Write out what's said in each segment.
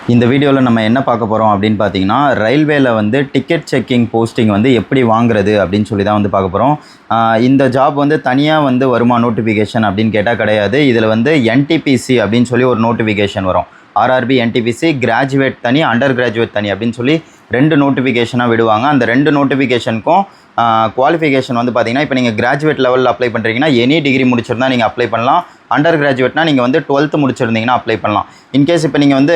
இந்த வீடியோவில் நம்ம என்ன பார்க்க போகிறோம் அப்படின்னு பார்த்தீங்கன்னா, ரயில்வேல வந்து டிக்கெட் செக்கிங் போஸ்டிங் வந்து எப்படி வாங்குறது அப்படின்னு சொல்லி தான் வந்து பார்க்க போகிறோம். இந்த ஜாப் வந்து தனியாக வந்து வருமா நோட்டிஃபிகேஷன் அப்படின்னு கேட்டால் கிடையாது. இதில் வந்து என்டிபிசி அப்படின்னு சொல்லி ஒரு நோட்டிஃபிகேஷன் வரும். ஆர்ஆர்பி, என்டிபிசி, கிராஜுவேட் தனி, அண்டர் கிராஜுவேட் தனி அப்படின்னு சொல்லி 2 நோட்டிஃபிகேஷனாக விடுவாங்க. அந்த 2 நோட்டிஃபிகேஷனுக்கும் குவாலிஃபிகேஷன் வந்து பார்த்தீங்கன்னா, இப்போ நீங்கள் கிராஜுவேட் லெவலில் அப்ளை பண்ணுறீங்கன்னா எனி டிகிரி முடிச்சிருந்தா நீங்கள் அப்ளை பண்ணலாம். அண்டர் கிராஜுவேட்னா நீங்கள் வந்து 12th முடிச்சிருந்தீங்கன்னா அப்ளை பண்ணலாம். இன்கேஸ் இப்போ நீங்கள் வந்து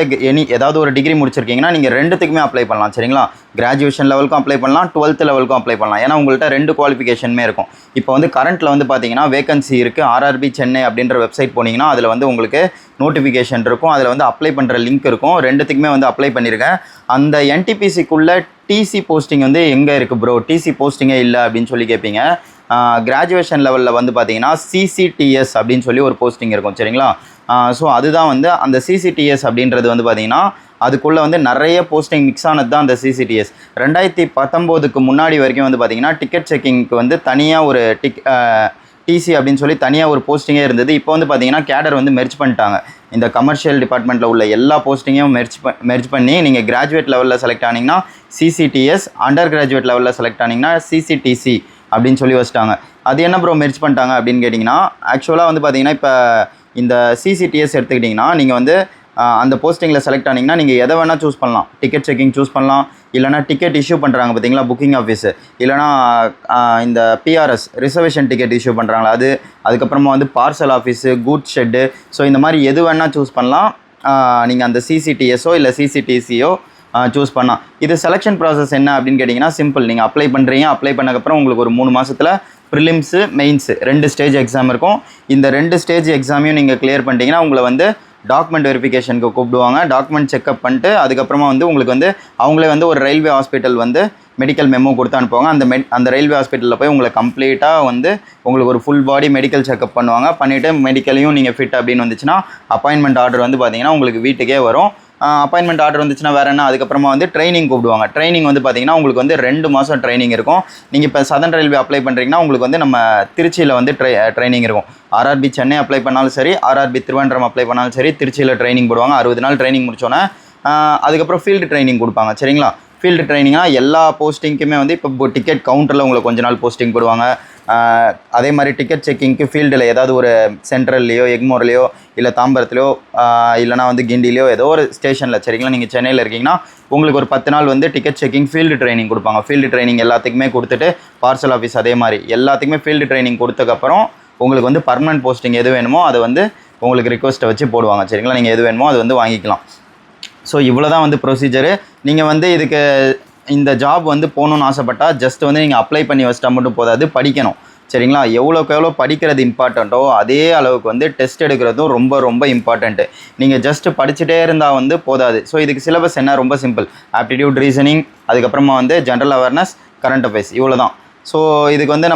ஏதாவது ஒரு டிகிரி முடிச்சிருக்கீங்கன்னா நீங்கள் 2த்துக்குமே அப்ளை பண்ணலாம். சரிங்களா? கிராஜுவேஷன் லெவலுக்கும் அப்ளை பண்ணலாம், 12th லெவலுக்கும் அப்ளை பண்ணலாம். ஏன்னா உங்கள்கிட்ட 2 குவாலிஃபிகேஷனுமே இருக்கும். இப்போ வந்து கரண்ட்டில் வந்து பார்த்தீங்கன்னா வேகன்சி இருக்குது. ஆர்ஆர்பி சென்னை அப்படின்ற வெப்சைட் போனீங்கன்னா அதில் வந்து உங்களுக்கு நோட்டிஃபிகேஷன் இருக்கும். அதில் வந்து அப்ளை பண்ணுற லிங்க் இருக்கும். 2த்துக்குமே வந்து அப்ளை பண்ணியிருக்கேன். அந்த என்டிபிசிக்குள்ளே டிசி போஸ்டிங் வந்து எங்கே இருக்குது ப்ரோ, டிசி போஸ்டிங்கே இல்லை அப்படின்னு சொல்லி கேட்பீங்க. கிராஜுவேஷன் லெவலில் வந்து பார்த்தீங்கன்னா சிசிடிஎஸ் அப்படின்னு சொல்லி ஒரு போஸ்டிங் இருக்கும். சரிங்களா? ஸோ அதுதான் வந்து அந்த சிசிடிஎஸ் அப்படின்றது வந்து பார்த்தீங்கன்னா அதுக்குள்ளே வந்து நிறைய போஸ்டிங் மிக்ஸ் ஆனது தான் அந்த சிசிடிஎஸ். 2019க்கு முன்னாடி வரைக்கும் வந்து பார்த்தீங்கன்னா டிக்கெட் செக்கிங்க்கு வந்து தனியாக ஒரு டிசி அப்படின்னு சொல்லி தனியாக ஒரு போஸ்டிங்கே இருந்தது. இப்போ வந்து பார்த்தீங்கன்னா கேடர் வந்து மெர்ஜ் பண்ணிட்டாங்க. இந்த கமர்ஷியல் டிபார்ட்மெண்ட்டில் உள்ள எல்லா போஸ்டிங்கையும் மெர்ஜ் பண்ணி நீங்கள் கிராஜுவேட் லெவலில் செலக்ட் ஆனீங்கன்னா சிசிடிஎஸ், அண்டர் கிராஜுவேட் லெவலில் செலக்ட் ஆனீங்கன்னா சிசிடிசி அப்படின்னு சொல்லி வச்சுட்டாங்க. அது என்ன ப்ரோ மெர்ஜ் பண்ணிட்டாங்க அப்படின்னு கேட்டிங்கன்னா, ஆக்சுவலாக வந்து பார்த்தீங்கன்னா இப்போ இந்த சிசிடிஎஸ் எடுத்துக்கிட்டிங்கன்னா நீங்கள் வந்து அந்த போஸ்டிங்கில் செலக்ட் ஆனீங்கன்னா நீங்கள் எதை வேணால் சூஸ் பண்ணலாம். டிக்கெட் செக்கிங் சூஸ் பண்ணலாம், இல்லைனா டிக்கெட் இஷ்யூ பண்ணுறாங்க பார்த்தீங்களா புக்கிங் ஆஃபீஸு, இல்லைனா இந்த பிஆர்எஸ் ரிசர்வேஷன் டிக்கெட் இஷ்யூ பண்ணுறாங்களா அது, அதுக்கப்புறமா வந்து parcel office, goods shed, so இந்த மாதிரி எது வேணால் சூஸ் பண்ணலாம். நீங்கள் அந்த சிசிடிஎஸோ இல்லை சிசிடிசியோ சூஸ் பண்ணலாம். இது செலெக்ஷன் ப்ராசஸ் என்ன அப்படின்னு கேட்டிங்கன்னா சிம்பிள். நீங்கள் அப்ளை பண்ணுறீங்க, அப்ளை பண்ணக்கப்புறம் உங்களுக்கு ஒரு 3 மாதத்தில் ப்ரிலிம்ஸு, மெயின்ஸு 2 ஸ்டேஜ் எக்ஸாம் இருக்கும். இந்த 2 ஸ்டேஜ் எக்ஸாமையும் நீங்கள் கிளியர் பண்ணிட்டீங்கன்னா உங்களை வந்து டாக்குமெண்ட் வெரிஃபிகேஷனுக்கு கூப்பிடுவாங்க. டாக்குமெண்ட் செக்அப் பண்ணிட்டு அதுக்கப்புறமா வந்து உங்களுக்கு வந்து அவங்களே வந்து ஒரு ரயில்வே ஹாஸ்பிட்டல் வந்து மெடிக்கல் மெமோ கொடுத்து அனுப்புவாங்க. அந்த ரயில்வே ஹாஸ்பிட்டலில் போய் உங்களை கம்ப்ளீட்டாக வந்து உங்களுக்கு ஒரு ஃபுல் பாடி மெடிக்கல் செக்அப் பண்ணுவாங்க. பண்ணிவிட்டு மெடிக்கலையும் நீங்கள் ஃபிட் அப்படின்னு வந்துச்சுன்னா அப்பாயின்மெண்ட் ஆர்டர் வந்து பார்த்தீங்கன்னா உங்களுக்கு வீட்டுக்கே வரும். அப்பாயின்மெண்ட் ஆர்டர் வந்துச்சுன்னா வேறு என்ன, அதுக்கப்புறமா வந்து ட்ரைனிங் கூப்பிடுவாங்க. ட்ரைனிங் வந்து பார்த்தீங்கன்னா உங்களுக்கு வந்து 2 மாதம் ட்ரைனிங் இருக்கும். நீங்கள் இப்போ சதர்ன் ரயில்வே அப்ளை பண்ணுறீங்கன்னா உங்களுக்கு வந்து நம்ம திருச்சியில் வந்து ட்ரைனிங் இருக்கும். ஆர்ஆர்பி சென்னை அப்ளை பண்ணாலும் சரி, ஆர்ஆர்பி திருவனந்தபுரம் அப்ளை பண்ணாலும் சரி, திருச்சியில் ட்ரைனிங் போடுவாங்க. 60 நாள் ட்ரைனிங் முடிச்சோன்னே அதுக்கப்புறம் ஃபீல்டு ட்ரைனிங் கொடுப்பாங்க. சரிங்களா? ஃபீல்டு ட்ரைனிங்னால் எல்லா போஸ்டிங்க்குமே வந்து இப்போ டிக்கெட் கவுண்டரில் உங்களுக்கு கொஞ்ச நாள் போஸ்டிங் போடுவாங்க. அதே மாதிரி டிக்கெட் செக்கிங்க்கு ஃபீல்டில் ஏதாவது ஒரு சென்ட்ரல்லையோ, எக்மோர்லையோ, இல்லை தாம்பரத்துலையோ, இல்லைனா வந்து கிண்டிலையோ ஏதோ ஒரு ஸ்டேஷனில், சரிங்களா, நீங்கள் சென்னையில் இருக்கீங்கன்னா உங்களுக்கு ஒரு 10 நாள் வந்து டிக்கெட் செக்கிங் ஃபீல்டு ட்ரைனிங் கொடுப்பாங்க. ஃபீல்டு ட்ரைனிங் எல்லாத்துக்குமே கொடுத்துட்டு பார்சல் ஆஃபீஸ் அதே மாதிரி எல்லாத்துக்குமே ஃபீல்டு ட்ரைனிங் கொடுத்ததுக்கப்புறம் உங்களுக்கு வந்து பர்மனெண்ட் போஸ்டிங் எது வேணுமோ அதை வந்து உங்களுக்கு ரிக்வெஸ்ட்டை வச்சு போடுவாங்க. சரிங்களா? நீங்கள் எது வேணுமோ அது வந்து வாங்கிக்கலாம். ஸோ இவ்வளோ தான் வந்து ப்ரொசீஜரு. நீங்கள் வந்து இதுக்கு இந்த ஜாப் வந்து போகணுன்னு ஆசைப்பட்டால் ஜஸ்ட் வந்து நீங்கள் அப்ளை பண்ணி வச்சிட்டா மட்டும் போதாது, படிக்கணும். சரிங்களா? எவ்வளோக்கு எவ்வளோ படிக்கிறது இம்பார்ட்டண்ட்டோ அதே அளவுக்கு வந்து டெஸ்ட் எடுக்கிறதும் ரொம்ப ரொம்ப இம்பார்ட்டண்ட்டு. நீங்கள் ஜஸ்ட் படிச்சுட்டே இருந்தால் வந்து போதாது. ஸோ இதுக்கு சிலபஸ் என்ன, ரொம்ப சிம்பிள். ஆப்டிடியூட், ரீசனிங், அதுக்கப்புறமா வந்து ஜென்ரல் அவேர்னஸ், கரண்ட் அஃபேர்ஸ், இவ்வளோ தான். ஸோ இதுக்கு வந்து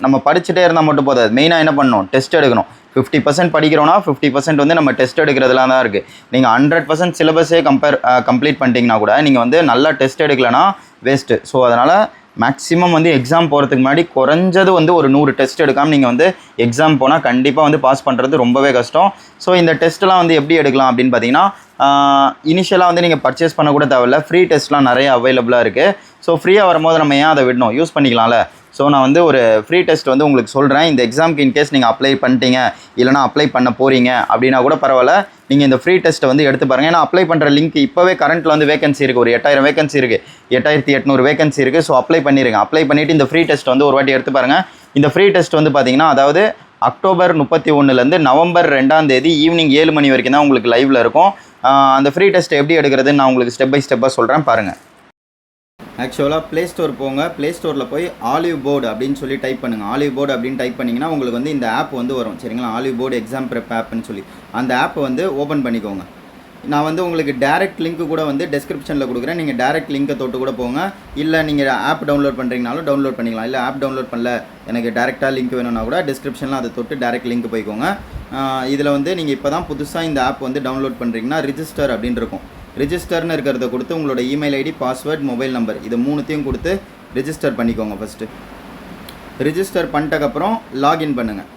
நம்ம படிச்சுட்டே இருந்தால் மட்டும் போதாது. மெயினாக என்ன பண்ணணும், டெஸ்ட் எடுக்கணும். 50% படிக்கிறோன்னா 50% வந்து நம்ம டெஸ்ட் எடுக்கிறதுலாம் தான் இருக்குது. நீங்கள் 100% சிலபஸே கம்ப்ளீட் பண்ணிட்டீங்கன்னா கூட நீங்கள் வந்து நல்லா டெஸ்ட் எடுக்கலைன்னா வேஸ்ட்டு. ஸோ அதனால் மேக்ஸிமம் வந்து எக்ஸாம் போகிறதுக்கு முன்னாடி குறைஞ்சது வந்து ஒரு 100 டெஸ்ட் எடுக்காமல் நீங்கள் வந்து எக்ஸாம் போனால் கண்டிப்பாக வந்து பாஸ் பண்ணுறது ரொம்பவே கஷ்டம். ஸோ இந்த டெஸ்ட்லாம் வந்து எப்படி எடுக்கலாம் அப்படின்னு பார்த்தீங்கன்னா, இனிஷியலாக வந்து நீங்கள் பர்ச்சேஸ் பண்ண கூட தேவையில்ல. ஃப்ரீ டெஸ்ட்லாம் நிறைய அவைலபிளாக இருக்குது. ஸோ ஃப்ரீயாக வரும்போது நம்ம ஏன் அதை விடணும், யூஸ் பண்ணிக்கலாம்ல. ஸோ நான் வந்து ஒரு ஃப்ரீ டெஸ்ட் வந்து உங்களுக்கு சொல்கிறேன். இந்த எக்ஸாமுக்கு இன்கேஸ் நீங்கள் அப்ளை பண்ணிட்டீங்க, இல்லைனா அப்ளை பண்ண போகிறீங்க அப்படின்னா கூட பரவாயில்ல, நீங்கள் இந்த ஃப்ரீ டெஸ்ட்டை வந்து எடுத்து பாருங்கள். ஏன்னா அப்ளை பண்ணுற லிங்க் இப்போவே கரண்ட்டில் வந்து வேகன்சி இருக்குது. ஒரு 8000 வேகன்சி இருக்குது, 8800 வேகன்சி இருக்குது. ஸோ அப்ளை பண்ணிடுங்க. அப்ளை பண்ணிவிட்டு இந்த ஃப்ரீ டெஸ்ட் வந்து ஒரு வாட்டி எடுத்து பாருங்கள். இந்த ஃப்ரீ டெஸ்ட் வந்து பார்த்தீங்கன்னா அதாவது அக்டோபர் 31லேருந்து நவம்பர் 2ஆம் தேதி ஈவினிங் 7 மணி வரைக்கும் தான் உங்களுக்கு லைவில் இருக்கும். அந்த ஃப்ரீ டெஸ்ட் எப்படி எடுக்கிறதுன்னு நான் உங்களுக்கு ஸ்டெப் பை ஸ்டெப்பாக சொல்கிறேன் பாருங்கள். ஆக்சுவலாக ப்ளே ஸ்டோர் போங்க. ப்ளே ஸ்டோரில் போய் ஆலிவ் போர்டு அப்படின்னு சொல்லி டைப் பண்ணுங்கள். ஆலிவ் போர்டு அப்படின்னு டைப் பண்ணிங்கன்னா உங்களுக்கு வந்து இந்த ஆப் வந்து வரும். சரிங்களா? ஆலிவ் போர்டு எக்ஸாம் ப்ரெப் ஆப்னு சொல்லி அந்த ஆப்பை வந்து ஓப்பன் பண்ணிக்கோங்க. நான் வந்து உங்களுக்கு டேரெக்ட் லிங்க்கு கூட வந்து டெஸ்கிரிப்ஷனில் கொடுக்குறேன். நீங்கள் டேரெக்ட் லிங்கை தொட்டு கூட போங்க. இல்லை நீங்கள் ஆப் டவுன்லோட் பண்ணுறீங்கனாலும் டவுன்லோட் பண்ணிக்கலாம். இல்லை ஆப் டவுன்லோட் பண்ணல, எனக்கு டேரெக்டாக லிங்க் வேணும்னா கூட டிஸ்கிரிப்ஷனில் அதை தொட்டு டேரெக்ட் லிங்க் போய்க்கோங்க. இதில் வந்து நீங்கள் இப்போ தான் புதுசாக இந்த ஆப் வந்து டவுன்லோட் பண்ணுறீங்கன்னா ரிஜிஸ்டர் அப்படின்னு இருக்கும். ரிஜிஸ்டர்னு இருக்கிறத கொடுத்து உங்களோட email ID, password, mobile number இது 3த்தையும் கொடுத்து ரிஜிஸ்டர் பண்ணிக்கோங்க. ஃபஸ்ட்டு ரிஜிஸ்டர் பண்ணிட்டக்கப்புறம் லாகின் பண்ணுங்கள்.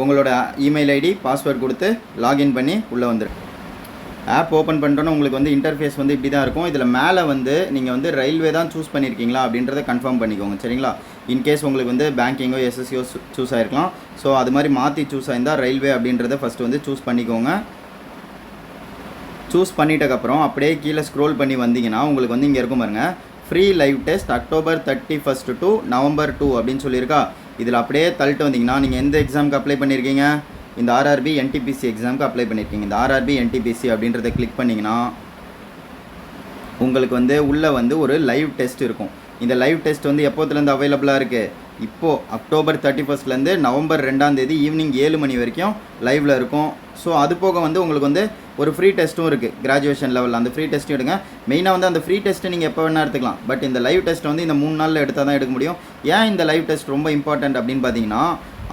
உங்களோட இமெயில் ஐடி, பாஸ்வேர்ட் கொடுத்து லாகின் பண்ணி உள்ளே வந்துடும். ஆப் ஓப்பன் பண்ணிட்டோன்னா உங்களுக்கு வந்து இன்டர்ஃபேஸ் வந்து இப்படி தான் இருக்கும். இதில் மேலே வந்து நீங்கள் வந்து ரயில்வே தான் சூஸ் பண்ணியிருக்கீங்களா அப்படின்றத கன்ஃபார்ம் பண்ணிக்கோங்க. சரிங்களா? இன்கேஸ் உங்களுக்கு வந்து பேங்கிங்கோ எஸ்எஸ்சியோ சூஸ் ஆகிருக்கலாம். ஸோ அது மாதிரி மாற்றி சூஸ் ஆயிருந்தால் ரயில்வே அப்படின்றத ஃபஸ்ட்டு வந்து சூஸ் பண்ணிக்கோங்க. சூஸ் பண்ணிட்டக்கப்புறம் அப்படியே கீழே ஸ்க்ரோல் பண்ணி வந்தீங்கன்னா உங்களுக்கு வந்து இங்கே இருக்கும் பாருங்கள், free live test October 31 to November 2 அப்படின்னு சொல்லியிருக்கா. இதில் அப்படியே தள்ளிட்டு வந்தீங்கன்னா நீங்கள் எந்த எக்ஸாமுக்கு அப்ளை பண்ணியிருக்கீங்க, இந்த ஆர்ஆர்பி என்டிபிசி எக்ஸாமுக்கு அப்ளை பண்ணியிருக்கீங்க. இந்த ஆர்ஆர்பி என்டிபிசி அப்படின்றத கிளிக் பண்ணிங்கன்னா உங்களுக்கு வந்து உள்ளே வந்து ஒரு லைவ் டெஸ்ட் இருக்கும். இந்த லைவ் டெஸ்ட் வந்து எப்போத்துலேருந்து அவைலபிளாக இருக்குது, இப்போது October 31 நவம்பர் 2 ஈவினிங் 7 மணி வரைக்கும் லைவில் இருக்கும். ஸோ அது போக வந்து உங்களுக்கு வந்து ஒரு ஃப்ரீ டெஸ்ட்டும் இருக்குது கிராஜுவேஷன் லெவலில். அந்த ஃப்ரீ டெஸ்ட்டும் எடுங்க. மெயினாக வந்து அந்த ஃப்ரீ டெஸ்ட்டு நீங்கள் எப்போ வேணால் எடுத்துக்கலாம். பட் இந்த லைவ் டெஸ்ட் வந்து இந்த 3 நாளில் எடுத்தால் தான் எடுக்க முடியும். ஏன் இந்த லைவ் டெஸ்ட் ரொம்ப இம்பார்ட்டன்ட் அப்படின்னு பார்த்தீங்கன்னா,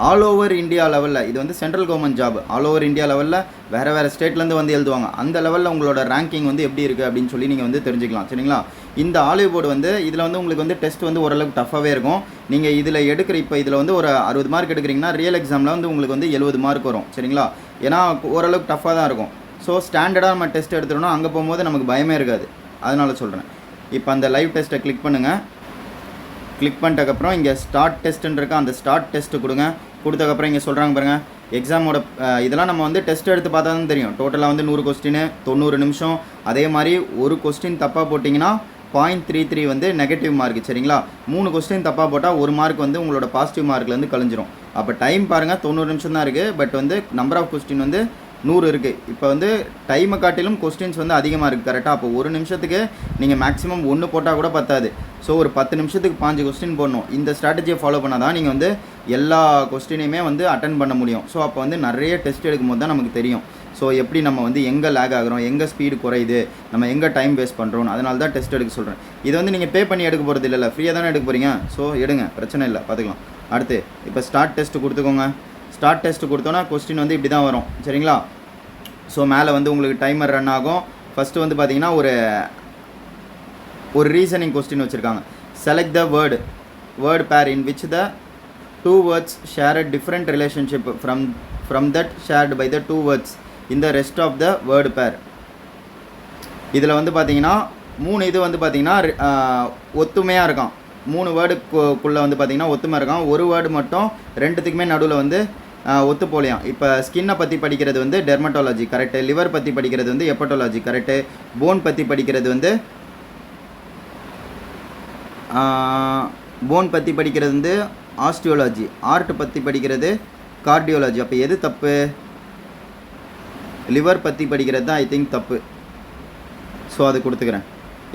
ஆல் ஓவர் இந்தியா லெவலில் இது வந்து central government job. All over India லெவலில் வேறு ஸ்டேட்லேருந்து வந்து எழுதுவாங்க. அந்த லெவலில் உங்களோட ரேங்கிங் வந்து எப்படி இருக்குது அப்படின்னு சொல்லி நீங்கள் வந்து தெரிஞ்சுக்கலாம். சரிங்களா? இந்த ஆலிவ் போர்டு வந்து இதில் வந்து உங்களுக்கு வந்து டெஸ்ட் வந்து ஓரளவுக்கு டஃப்பாகவே இருக்கும். நீங்கள் இதில் எடுக்கிற இப்போ இதில் வந்து ஒரு 60 மார்க் எடுக்கிறீங்கன்னா ரியல் எக்ஸாமில் வந்து உங்களுக்கு வந்து 70 மார்க் வரும். சரிங்களா? ஏன்னா ஓரளவுக்கு டஃப்பாக தான் இருக்கும். ஸோ ஸ்டாண்டர்டாக நம்ம டெஸ்ட் எடுத்துட்டோம்னா அங்கே போகும்போது நமக்கு பயமே இருக்காது. அதனால சொல்கிறேன். இப்போ அந்த லைவ் டெஸ்ட்டை கிளிக் பண்ணுங்கள். கிளிக் பண்ணிட்டக்கப்புறம் இங்கே ஸ்டார்ட் டெஸ்ட்டுன்னு இருக்கா, அந்த ஸ்டார்ட் டெஸ்ட்டு கொடுங்க. கொடுத்தக்கப்புறம் இங்கே சொல்கிறாங்க பாருங்கள், எக்ஸாமோட இதெல்லாம் நம்ம வந்து டெஸ்ட் எடுத்து பார்த்தா தான் தெரியும். டோட்டலாக வந்து 100 கொஸ்டின் 90 நிமிஷம். அதே மாதிரி ஒரு கொஸ்டின் தப்பாக போட்டிங்கன்னா 0.33 வந்து நெகட்டிவ் மார்க். சரிங்களா? 3 கொஸ்டின் தப்பாக போட்டால் 1 மார்க் வந்து உங்களோட பாசிட்டிவ் மார்க்லேருந்து கழிஞ்சிரும். அப்போ டைம் பாருங்கள் 90 நிமிஷம் தான் இருக்குது. பட் வந்து நம்பர் ஆஃப் கொஸ்டின் வந்து 100 இருக்குது. இப்போ வந்து டைமை காட்டிலும் கொஸ்டின்ஸ் வந்து அதிகமாக இருக்குது. கரெக்டாக? அப்போ ஒரு நிமிஷத்துக்கு நீங்கள் மேக்ஸிமம் 1 போட்டால் கூட பத்தாது. ஸோ ஒரு 10 நிமிஷத்துக்கு 5 கொஸ்டின் போடணும். இந்த ஸ்ட்ராட்டஜியை ஃபாலோ பண்ணால் தான் நீங்கள் வந்து எல்லா கொஸ்டினையுமே வந்து அட்டன் பண்ண முடியும். ஸோ அப்போ வந்து நிறைய டெஸ்ட் எடுக்கும்போது தான் நமக்கு தெரியும். ஸோ எப்படி நம்ம வந்து எங்கே லேக் ஆகிறோம், எங்கே ஸ்பீடு குறையுது, நம்ம எங்கே டைம் வேஸ்ட் பண்ணுறோம். அதனால தான் டெஸ்ட் எடுக்க சொல்கிறேன். இது வந்து நீங்கள் பே பண்ணி எடுக்க போகிறது இல்லைல்ல, ஃப்ரீயாக தானே எடுக்க போகிறீங்க. ஸோ எடுங்க, பிரச்சனை இல்லை, பார்த்துக்கலாம். அடுத்து இப்போ ஸ்டார்ட் டெஸ்ட்டு கொடுத்துக்கோங்க. ஸ்டார்ட் டெஸ்ட்டு கொடுத்தோன்னா கொஸ்டின் வந்து இப்படி தான் வரும். சரிங்களா? ஸோ மேலே வந்து உங்களுக்கு டைமர் ரன் ஆகும். ஃபஸ்ட்டு வந்து பார்த்தீங்கன்னா ஒரு ரீசனிங் கொஸ்டின் வச்சுருக்காங்க. செலக்ட் த வேர்டு பேர் in which the 2 words share a different relationship from that shared by the 2 words in the rest of the word pair. இதில் வந்து பார்த்தீங்கன்னா 3 இது வந்து பார்த்தீங்கன்னா ஒத்துமையாக இருக்கான். 3 வேர்டுக்குள்ளே வந்து பார்த்தீங்கன்னா ஒத்துமை இருக்கான். ஒரு வேர்டு மட்டும் 2த்துக்குமே நடுவில் வந்து ஒத்து போலையாம். இப்போ ஸ்கின்னை பற்றி படிக்கிறது வந்து டெர்மட்டாலஜி கரெக்டு, லிவர் பற்றி படிக்கிறது வந்து ஹெப்படாலஜி கரெக்டு, போன் பற்றி படிக்கிறது வந்து ஆஸ்டியோலஜி, ஆர்ட் பற்றி படிக்கிறது கார்டியோலஜி. அப்போ எது தப்பு? லிவர் பற்றி படிக்கிறது தான் ஐ திங்க் தப்பு. ஸோ அது கொடுத்துக்கிறேன்.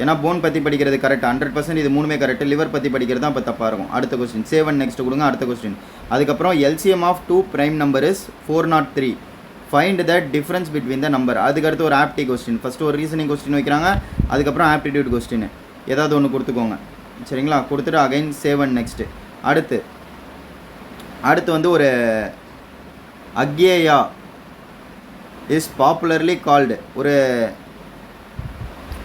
ஏன்னா போன் பற்றி படிக்கிறது கரெக்ட் 100%, இது 3மே கரெக்ட். லிவர் பற்றி படிக்கிறது தான் இப்போ தப்பாக இருக்கும். அடுத்த கொஸ்டின் சேவ் அண்ட் நெக்ஸ்ட் கொடுங்க. அடுத்த கொஸ்டின் அதுக்கப்புறம் LCM of 2 prime number is 403. Find the difference between the number. அதுக்கடுத்து ஒரு ஆப்டி கொஸ்டின். ஃபஸ்ட்டு ஒரு ரீசனிங் கொஸ்டின் வைக்கிறாங்க. அதுக்கப்புறம் ஆப்டிடியூட் கொஸ்டின் ஏதாவது ஒன்று கொடுத்துக்கோங்க. சரிங்களா? கொடுத்துட்டு அகைன் சேவ் அண்ட் நெக்ஸ்ட்டு. அடுத்து வந்து ஒரு அக்யேயா இஸ் பாப்புலர்லி கால்டு ஒரு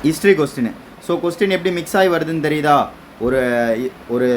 ஹிஸ்ட்ரி கொஸ்டின். ஸோ கொஸ்டின் எப்படி மிக்ஸ் ஆகி வருதுன்னு தெரியுதா? ஒரு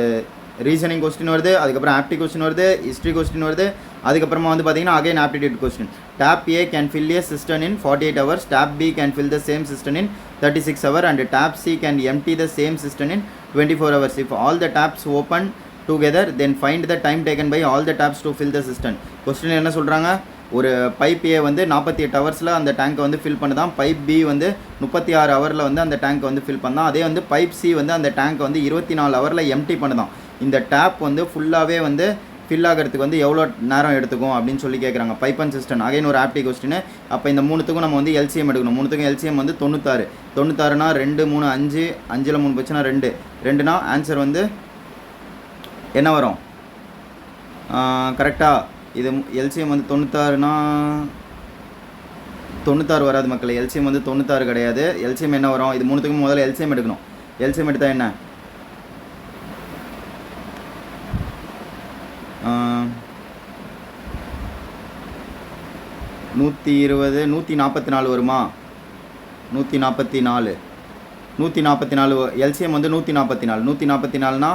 ரீசனிங் கொஸ்டின் வருது, அதுக்கப்புறம் ஆப்டி கொஸ்டின் வருது, ஹிஸ்ட்ரி கொஸ்டின் வருது, அதுக்கப்புறமா வந்து பார்த்தீங்கன்னா again aptitude question. Tap A can fill a cistern in 48 hours, tap B can fill the same cistern in 36 hours and tap C can empty the same cistern in 24 hours. If all the taps open together then find the time taken by all the taps to fill the cistern. Question என்ன சொல்கிறாங்க? ஒரு pipe A வந்து 48 ஹவர்ஸில் அந்த டேங்கை வந்து fill பண்ணுதான். Pipe B வந்து 36 ஹவரில் வந்து அந்த டேங்கை வந்து ஃபில் பண்ணதான். அதே வந்து பைப் C வந்து அந்த டேங்கை வந்து 24 ஹவரில் எம்டி பண்ணுதான். இந்த டேப் வந்து ஃபுல்லாகவே வந்து ஃபில் ஆகிறதுக்கு வந்து எவ்வளோ நேரம் எடுத்துக்கும் அப்படின்னு சொல்லி கேட்குறாங்க. பைப் அண்ட் சிஸ்டம் அகைன் ஒரு ஆப்டி கொஸ்டின். அப்போ இந்த 3த்துக்கும் நம்ம வந்து LCM எடுக்கணும். 3த்துக்கும் LCM வந்து 96. 96னா 2 3 5, 5ல் 3 போச்சுன்னா 2. 2னா ஆன்சர் வந்து என்ன வரும்? கரெக்டாக இது LCM வந்து 96னா 96 வராது மக்கள். LCM வந்து 96 கிடையாது. LCM என்ன வரும்? இது 3த்துக்கும் முதல்ல LCM எடுக்கணும். LCM எடுத்தால் என்ன? 120 144 வருமா? 144 LCM வந்து 144. 144னா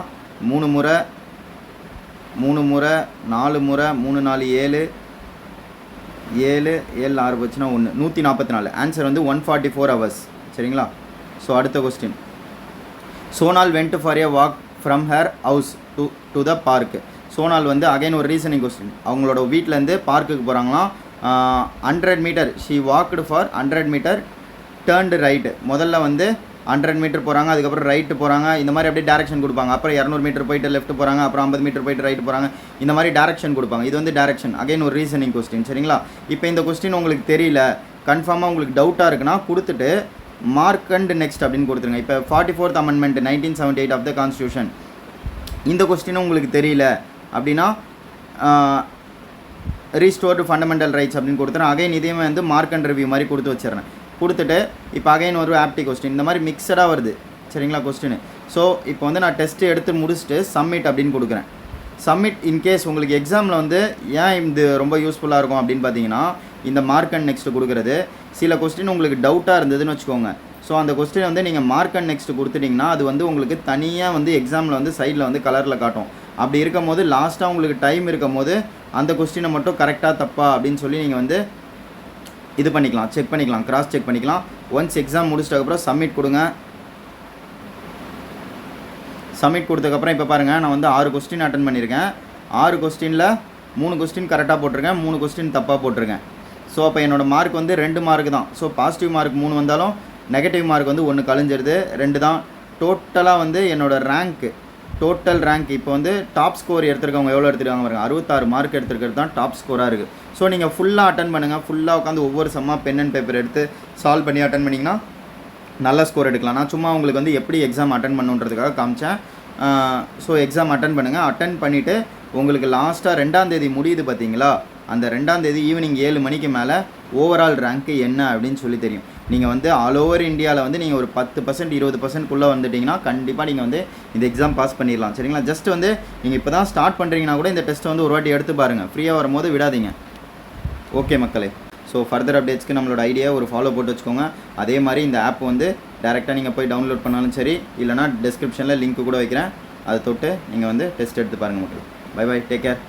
3 முறை 4 முறை 3 4 7 7 7 6 போச்சுன்னா 1 144. ஆன்சர் வந்து 144 hours. சரிங்களா? ஸோ அடுத்த question. Sonelal went for a walk from her house to the park. சோனால் வந்து அகைன் ஒரு ரீசனிங் கொஸ்டின். அவங்களோட வீட்டிலேருந்து பார்க்குக்கு போகிறாங்களாம். 100 metre she walked for 100 metre turned right. முதல்ல வந்து 100 மீட்டர் போகிறாங்க, அதுக்கப்புறம் ரைட்டு போகிறாங்க. இந்த மாதிரி அப்படியே டேரக்ஷன் கொடுப்பாங்க. அப்புறம் 200 மீட்டர் போயிட்டு லெஃப்ட் போகிறாங்க, அப்புறம் 50 மீட்டர் போயிட்டு ரைட்டு போகிறாங்க. இந்த மாதிரி டேரக்ஷன் கொடுப்பாங்க. இது வந்து டேரக்ஷன். அகைன் ஒரு ரீசனிங் கொஸ்டின். சரிங்களா? இப்போ இந்த கொஸ்டின் உங்களுக்கு தெரியல, கன்ஃபார்மாக உங்களுக்கு டவுட்டாக இருக்குன்னா கொடுத்துட்டு மார்க் அண்ட் நெக்ஸ்ட் அப்படின்னு கொடுத்துருங்க. இப்போ 44th amendment 1978 of the constitution, இந்த கொஸ்டினும் உங்களுக்கு தெரியல அப்படின்னா ரீஸ்டோர்டு ஃபண்டமெண்டல் ரைட்ஸ் அப்படின்னு கொடுத்துறேன். அகைன் இதையுமே வந்து மார்க் அண்ட் ரிவ்யூ மாதிரி கொடுத்து வச்சிடறேன். கொடுத்துட்டு இப்போ அகைன் ஒரு ஆப்டி கொஸ்டின். இந்த மாதிரி மிக்சடாக வருது. சரிங்களா கொஸ்டின்? ஸோ இப்போ வந்து நான் டெஸ்ட்டு எடுத்து முடிச்சுட்டு சப்மிட் அப்படின்னு கொடுக்குறேன். சப்மிட் இன்கேஸ் உங்களுக்கு எக்ஸாமில் வந்து ஏன் இது ரொம்ப யூஸ்ஃபுல்லாக இருக்கும் அப்படின்னு பார்த்தீங்கன்னா, இந்த மார்க் அண்ட் நெக்ஸ்ட் கொடுக்குறது. சில கொஸ்டின் உங்களுக்கு டவுட்டாக இருந்ததுன்னு வச்சுக்கோங்க. ஸோ அந்த கொஸ்டின் வந்து நீங்கள் மார்க் அண்ட் நெக்ஸ்ட் கொடுத்துட்டிங்கன்னா அது வந்து உங்களுக்கு தனியாக வந்து எக்ஸாமில் வந்து சைடில் வந்து கலரில் காட்டும். அப்படி இருக்கும் போது லாஸ்ட்டாக உங்களுக்கு டைம் இருக்கும் போது அந்த கொஸ்டினை மட்டும் கரெக்டாக தப்பா அப்படின்னு சொல்லி நீங்கள் வந்து இது பண்ணிக்கலாம், செக் பண்ணிக்கலாம், கிராஸ் செக் பண்ணிக்கலாம். ஒன்ஸ் எக்ஸாம் முடிச்சிட்டதுக்கப்புறம் சப்மிட் கொடுங்க. சப்மிட் கொடுத்ததுக்கப்புறம் இப்போ பாருங்கள், நான் வந்து 6 கொஸ்டின் அட்டன் பண்ணியிருக்கேன். 6 கொஸ்டினில் 3 கொஸ்டின் கரெக்டாக போட்டிருக்கேன், 3 கொஸ்டின் தப்பாக போட்டிருக்கேன். ஸோ அப்போ என்னோடய மார்க் வந்து 2 மார்க் தான். ஸோ பாசிட்டிவ் மார்க் 3 வந்தாலும் நெகட்டிவ் மார்க் வந்து 1 கழிஞ்சிருது, 2 தான். டோட்டலாக வந்து என்னோடய ரேங்க்கு, டோட்டல் ரேங்க் இப்போ வந்து டாப் ஸ்கோர் எடுத்துருக்கவங்க எவ்வளோ எடுத்துருக்காங்க பாருங்கள், 66 மார்க் எடுத்துருக்கிறது தான் டாப் ஸ்கோராக இருக்குது. ஸோ நீங்கள் ஃபுல்லாக அட்டன் பண்ணுங்கள். ஃபுல்லாக உட்காந்து ஒவ்வொரு செம்மாக பென் அண்ட் பேப்பர் எடுத்து சால்வ் பண்ணி அட்டன் பண்ணிங்கன்னா நல்ல ஸ்கோர் எடுக்கலாம். நான் சும்மா உங்களுக்கு வந்து எப்படி எக்ஸாம் அட்டன் பண்ணுன்றதுக்காக காமிச்சேன். ஸோ எக்ஸாம் அட்டன் பண்ணுங்கள். அட்டன் பண்ணிவிட்டு உங்களுக்கு லாஸ்ட்டாக 2ஆம் தேதி முடியுது பார்த்தீங்களா, அந்த 2ஆம் தேதி ஈவினிங் 7 மணிக்கு மேலே ஓவரால் ரேங்க்கு என்ன அப்படின்னு சொல்லி தெரியும். நீங்கள் வந்து ஆல் ஓவர் இந்தியாவில் வந்து நீங்கள் ஒரு 10% 20%குள்ளே வந்துட்டிங்கன்னா கண்டிப்பாக நீங்கள் வந்து இந்த எக்ஸாம் பாஸ் பண்ணிடலாம். சரிங்களா? ஜஸ்ட் வந்து நீங்கள் இப்போ தான் ஸ்டார்ட் பண்ணுறீங்கன்னா கூட இந்த டெஸ்ட்டை வந்து ஒரு வாட்டி எடுத்து பாருங்கள். ஃப்ரீயாக வரும்போது விடாதீங்க. ஓகே மக்களே. ஸோ ஃபர்தர் அப்டேட்ஸ்க்கு நம்மளோட ஐடியா ஒரு ஃபாலோ போட்டு வச்சுக்கோங்க. அதே மாதிரி இந்த ஆப் வந்து டேரெக்டாக நீங்கள் போய் டவுன்லோட் பண்ணாலும் சரி, இல்லைனா டிஸ்கிரிப்ஷனில் லிங்க் கூட வைக்கிறேன், அதை தொட்டு நீங்கள் வந்து டெஸ்ட் எடுத்து பாருங்கள் மக்களே. Bye bye, take care.